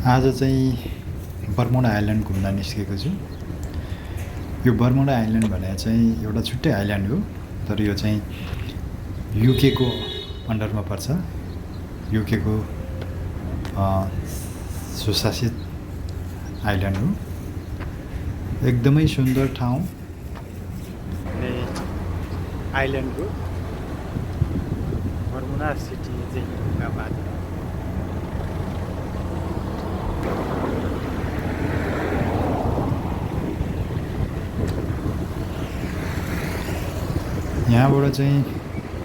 आज चाहिँ Bermuda island घुम्न निस्केको छु। यो बर्मुडा आइल्यान्ड भने चाहिँ एउटा छुट्टै आइल्यान्ड हो, तर यो चाहिँ युकेको अन्डरमा पर्छ। युकेको सुशासित आइल्यान्ड हो। एकदमै सुन्दर ठाउँ। आइल्यान्डको बर्मुडा सिटी चाहिँ ढुङ्गाबाद। यहाँबाट चाहिँ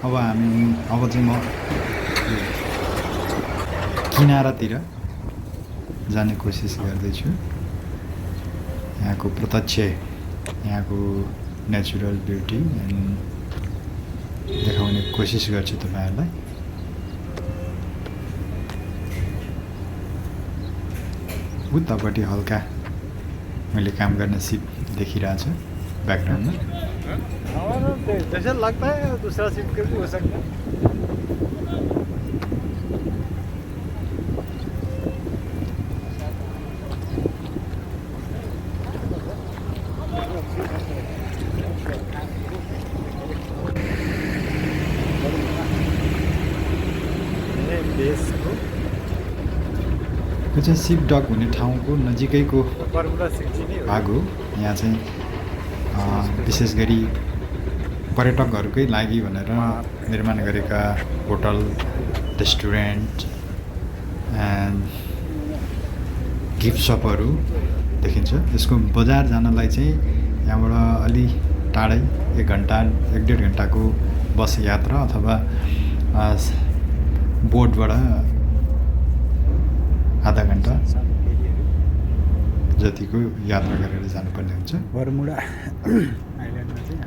अब चाहिँ म किनारातिर जाने कोसिस गर्दैछु। यहाँको प्रत्यक्ष यहाँको नेचुरल ब्युटी एन्ड देखाउने कोसिस गर्छु तपाईँहरूलाई। उतापट्टि हल्का मैले काम गर्ने सिप देखिरहेछ ब्याकग्राउन्डमा। जैसा लगता है दूसरा सिप भी हो सकता है। यो चाहिँ सिप डक हुने ठाउँको नजिकैको भाग हो। यहाँ चाहिँ विशेष गरी पर्यटकहरूकै लागि भनेर निर्माण गरेका होटल, रेस्टुरेन्ट एन्ड गिफ्ट सपहरू देखिन्छ। यसको बजार जानलाई चाहिँ यहाँबाट अलि टाढै 1-1.5 घन्टाको बस यात्रा अथवा बोटबाट आधा घन्टा जतिको यात्रा गरेर जानुपर्ने हुन्छ। बर्मुडा आइल्यान्डमा चाहिँ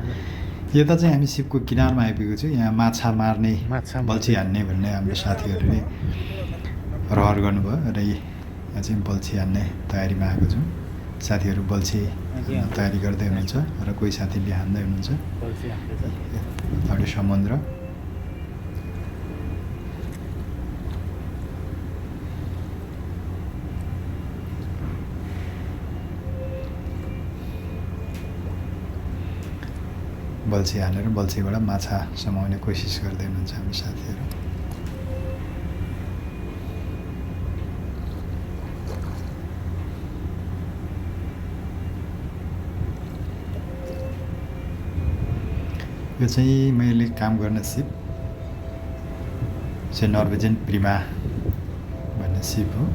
यता चाहिँ हामी सिपको किनारमा आइपुगेको छु। यहाँ माछा मार्ने, बल्छी हान्ने भन्ने हाम्रो साथीहरूले रहर गर्नुभयो र यहाँ चाहिँ बल्छी हान्ने तयारीमा आएको छु। साथीहरू बल्छी तयारी गर्दै हुनुहुन्छ र कोही साथीले हान्दै हुनुहुन्छ। अगाडि समुद्र, बल्छी हालेर बल्छीबाट माछा समाउने कोसिस गर्दै हुनुहुन्छ हाम्रो साथीहरू। यो चाहिँ मैले काम गर्ने सिप चाहिँ नर्वेजियन प्रिमा भन्ने सिप हो।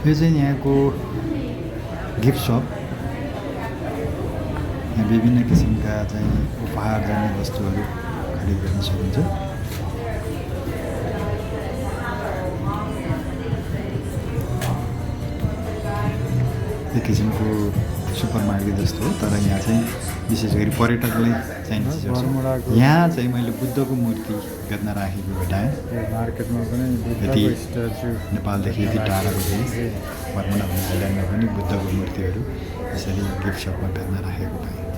यो चाहिँ यहाँको गिफ्ट सप। यहाँ विभिन्न किसिमका चाहिँ उपहार जाने वस्तुहरू खरिद गर्न सकिन्छ। एक किसिमको सुपर मार्केट जस्तो हो, तर यहाँ चाहिँ विशेष गरी पर्यटकलाई चाहिने चिजहरू छ। यहाँ चाहिँ मैले बुद्धको मूर्ति बेच्न राखेको भेटाएँ। मार्केटमा पनि नेपालदेखि यति टाढाको देश बर्मुडा भन्ने आइल्यान्डमा पनि बुद्धको मूर्तिहरू यसरी गिफ्ट सपमा बेच्न राखेको पाएँ।